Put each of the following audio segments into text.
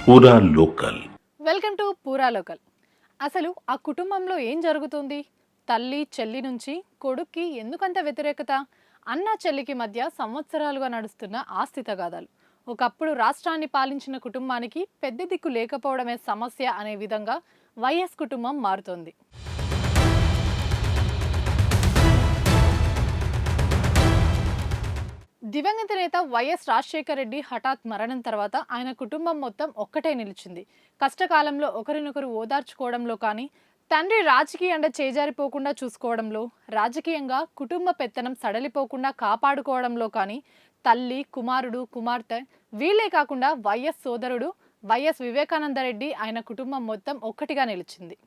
పూరా local. Welcome to పూరా local. అసలు ఆ కుటుంబంలో ఏం జరుగుతుంది? తల్లి చెల్లి నుంచి కొడుక్కి ఎందుకంత వ్యతిరేకత? అన్న చెల్లికి మధ్య సంవత్సరాలుగా నడుస్తున్న ఆస్తి తగాదాలు. ఒకప్పుడు రాష్ట్రాన్ని పాలించిన కుటుంబానికి పెద్ద దిక్కు లేకపోవడమే సమస్య అనే విధంగా వైఎస్ కుటుంబం మారుతోంది. దివంగత నేత వైఎస్ రాజశేఖర రెడ్డి హఠాత్ మరణం తర్వాత ఆయన కుటుంబం మొత్తం ఒక్కటే నిలిచింది. కష్టకాలంలో ఒకరినొకరు ఓదార్చుకోవడంలో కానీ, తండ్రి రాజకీయ అండ చేజారిపోకుండా చూసుకోవడంలో, రాజకీయంగా కుటుంబ పెత్తనం సడలిపోకుండా కాపాడుకోవడంలో కానీ, తల్లి, కుమారుడు, కుమార్తె వీళ్ళే కాకుండా వైఎస్ సోదరుడు వైఎస్ వివేకానందరెడ్డి ఆయన కుటుంబం మొత్తం ఒక్కటిగా నిలిచింది.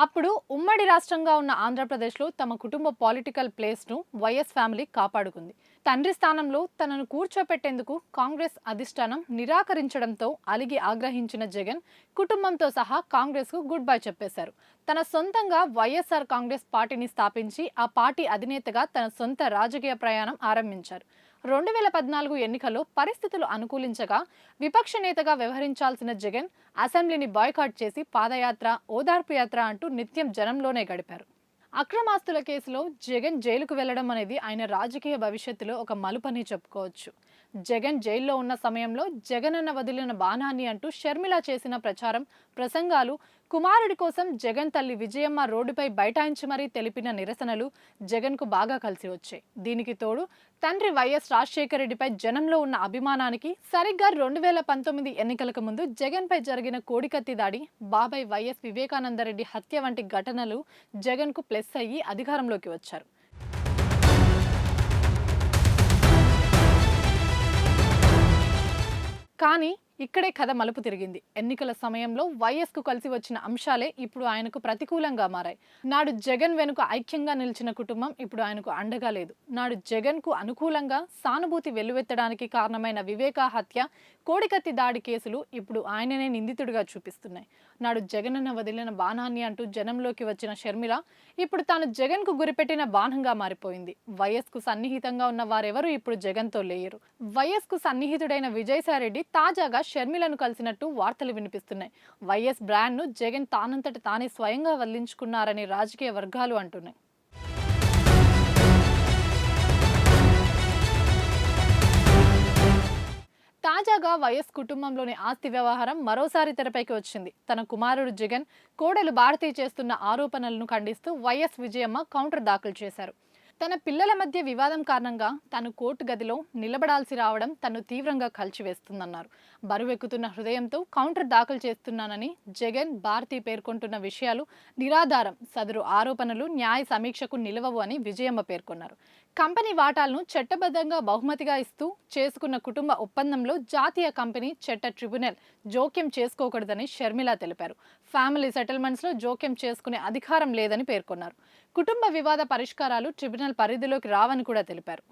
అప్పుడు ఉమ్మడి రాష్ట్రంగా ఉన్న ఆంధ్రప్రదేశ్లో తమ కుటుంబ పొలిటికల్ ప్లేస్ను వైఎస్ ఫ్యామిలీ కాపాడుకుంది. తండ్రి స్థానంలో తనను కూర్చోపెట్టేందుకు కాంగ్రెస్ అధిష్టానం నిరాకరించడంతో అలిగి ఆగ్రహించిన జగన్ కుటుంబంతో సహా కాంగ్రెస్కు గుడ్ బై చెప్పేశారు. తన సొంతంగా వైఎస్ఆర్ కాంగ్రెస్ పార్టీని స్థాపించి ఆ పార్టీ అధినేతగా తన సొంత రాజకీయ ప్రయాణం ఆరంభించారు. 2014 ఎన్నికల్లో పరిస్థితులు అనుకూలించగా విపక్ష నేతగా వ్యవహరించాల్సిన జగన్ అసెంబ్లీని బాయ్కాట్ చేసి పాదయాత్ర, ఓదార్పు యాత్ర అంటూ నిత్యం జనంలోనే గడిపారు. అక్రమాస్తుల కేసులో జగన్ జైలుకు వెళ్లడం అనేది ఆయన రాజకీయ భవిష్యత్తులో ఒక మలుపని చెప్పుకోవచ్చు. జగన్ జైల్లో ఉన్న సమయంలో జగనన్న వదిలిన బాణాన్ని అంటూ షర్మిల చేసిన ప్రచారం, ప్రసంగాలు, కుమారుడి కోసం జగన్ తల్లి విజయమ్మ రోడ్డుపై బైఠాయించి మరీ తెలిపిన నిరసనలు జగన్కు బాగా కలిసి వచ్చాయి. దీనికి తోడు తండ్రి వైఎస్ రాజశేఖర రెడ్డిపై జనంలో ఉన్న అభిమానానికి సరిగ్గా 2019 ఎన్నికలకు ముందు జగన్పై జరిగిన కోడికత్తి దాడి, బాబాయ్ వైఎస్ వివేకానందరెడ్డి హత్య వంటి ఘటనలు జగన్కు ప్లస్ అయ్యి అధికారంలోకి వచ్చారు. కానీ ఇక్కడే కథ మలుపు తిరిగింది. ఎన్నికల సమయంలో వైఎస్కు కలిసి వచ్చిన అంశాలే ఇప్పుడు ఆయనకు ప్రతికూలంగా మారాయి. నాడు జగన్ వెనుక ఐక్యంగా నిలిచిన కుటుంబం ఇప్పుడు ఆయనకు అండగా లేదు. నాడు జగన్కు అనుకూలంగా సానుభూతి వెల్లువెత్తడానికి కారణమైన వివేక హత్య, కోడికత్తి దాడి కేసులు ఇప్పుడు ఆయననే నిందితుడిగా చూపిస్తున్నాయి. నాడు జగనన్న వదిలిన బాణాన్ని అంటూ జనంలోకి వచ్చిన షర్మిల ఇప్పుడు తాను జగన్కు గురిపెట్టిన బాణంగా మారిపోయింది. వైఎస్కు సన్నిహితంగా ఉన్న వారెవరూ ఇప్పుడు జగన్తో లేరు. వైఎస్కు సన్నిహితుడైన విజయసాయిరెడ్డి తాజాగా షర్మిలను కలిసినట్టు వార్తలు వినిపిస్తున్నాయి. వైఎస్ బ్రాండ్ను జగన్ తానంతట తానే స్వయంగా వదిలించుకున్నారని రాజకీయ వర్గాలు అంటున్నాయి. తాజాగా వైఎస్ కుటుంబంలోని ఆస్తి వ్యవహారం మరోసారి తెరపైకి వచ్చింది. తన కుమారుడు జగన్, కోడలు భారతి చేస్తున్న ఆరోపణలను ఖండిస్తూ వైఎస్ విజయమ్మ కౌంటర్ దాఖలు చేశారు. తన పిల్లల మధ్య వివాదం కారణంగా తాను కోర్టు గదిలో నిలబడాల్సి రావడం తను తీవ్రంగా కలిచివేస్తుందన్నారు. బరువెక్కుతున్న హృదయంతో కౌంటర్ దాఖలు చేస్తున్నానని జగన్, భారతి పేర్కొంటున్న విషయాలు నిరాధారం, సదరు ఆరోపణలు న్యాయ సమీక్షకు నిలవవు అని విజయమ్మ పేర్కొన్నారు. కంపెనీ వాటాలను చట్టబద్ధంగా బహుమతిగా ఇస్తూ చేసుకున్న కుటుంబ ఒప్పందంలో జాతీయ కంపెనీ చట్ట ట్రిబ్యునల్ జోక్యం చేసుకోకూడదని షర్మిల తెలిపారు. ఫ్యామిలీ సెటిల్మెంట్స్లో జోక్యం చేసుకునే అధికారం లేదని పేర్కొన్నారు. కుటుంబ వివాద పరిష్కారాలు ట్రిబ్యునల్ పరిధిలోకి రావని కూడా తెలిపారు.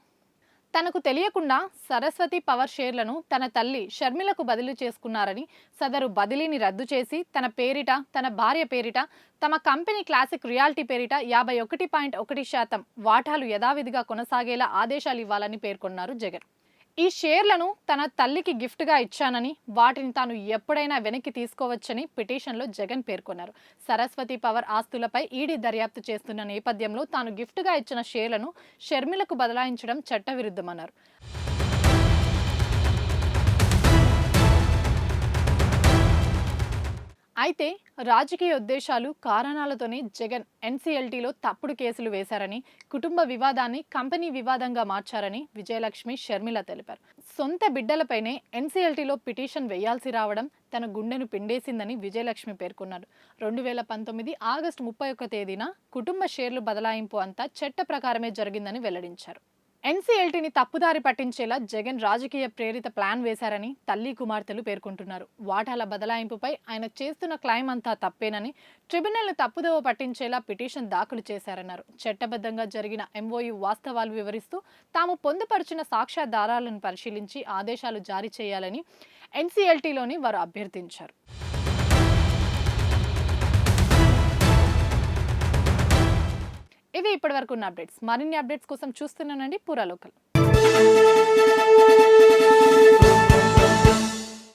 తనకు తెలియకుండా సరస్వతి పవర్ షేర్లను తన తల్లి షర్మిలకు బదిలీ చేసుకున్నారని, సదరు బదిలీని రద్దు చేసి తన పేరిట, తన భార్య పేరిట, తమ కంపెనీ క్లాసిక్ రియాలిటీ పేరిట 51.1% వాటాలు యథావిధిగా కొనసాగేలా ఆదేశాలు ఇవ్వాలని పేర్కొన్నారు జగన్. ఈ షేర్లను తన తల్లికి గిఫ్ట్గా ఇచ్చానని, వాటిని తాను ఎప్పుడైనా వెనక్కి తీసుకోవచ్చని పిటిషన్లో జగన్ పేర్కొన్నారు. సరస్వతి పవర్ ఆస్తులపై ఈడీ దర్యాప్తు చేస్తున్న నేపథ్యంలో తాను గిఫ్ట్గా ఇచ్చిన షేర్లను షర్మిలకు బదలాయించడం చట్టవిరుద్ధమన్నారు. అయితే రాజకీయ ఉద్దేశాలు, కారణాలతోనే జగన్ ఎన్సీఎల్టీలో తప్పుడు కేసులు వేశారని, కుటుంబ వివాదాన్ని కంపెనీ వివాదంగా మార్చారని విజయలక్ష్మి, షర్మిల తెలిపారు. సొంత బిడ్డలపైనే ఎన్సీఎల్టీలో పిటిషన్ వేయాల్సి రావడం తన గుండెను పిండేసిందని విజయలక్ష్మి పేర్కొన్నారు. 2019 ఆగస్టు 31 తేదీన కుటుంబ షేర్లు బదలాయింపు అంతా చట్ట ప్రకారమే జరిగిందని వెల్లడించారు. ఎన్సీఎల్టీని తప్పుదారి పట్టించేలా జగన్ రాజకీయ ప్రేరిత ప్లాన్ వేశారని తల్లి, కుమార్తెలు పేర్కొంటున్నారు. వాటాల బదలాయింపుపై ఆయన చేస్తున్న క్లైమ్ అంతా తప్పేనని, ట్రిబ్యునల్ను తప్పుదోవ పట్టించేలా పిటిషన్ దాఖలు చేశారన్నారు. చట్టబద్ధంగా జరిగిన ఎంఓయూ వాస్తవాలు వివరిస్తూ తాము పొందుపరిచిన సాక్ష్యాధారాలను పరిశీలించి ఆదేశాలు జారీ చేయాలని ఎన్సీఎల్టీలోని వారు అభ్యర్థించారు. ఇవి ఇప్పటివరకు ఉన్న అప్డేట్స్. మరిన్ని అప్డేట్స్ కోసం చూస్తున్నానండి పూరా లోకల్.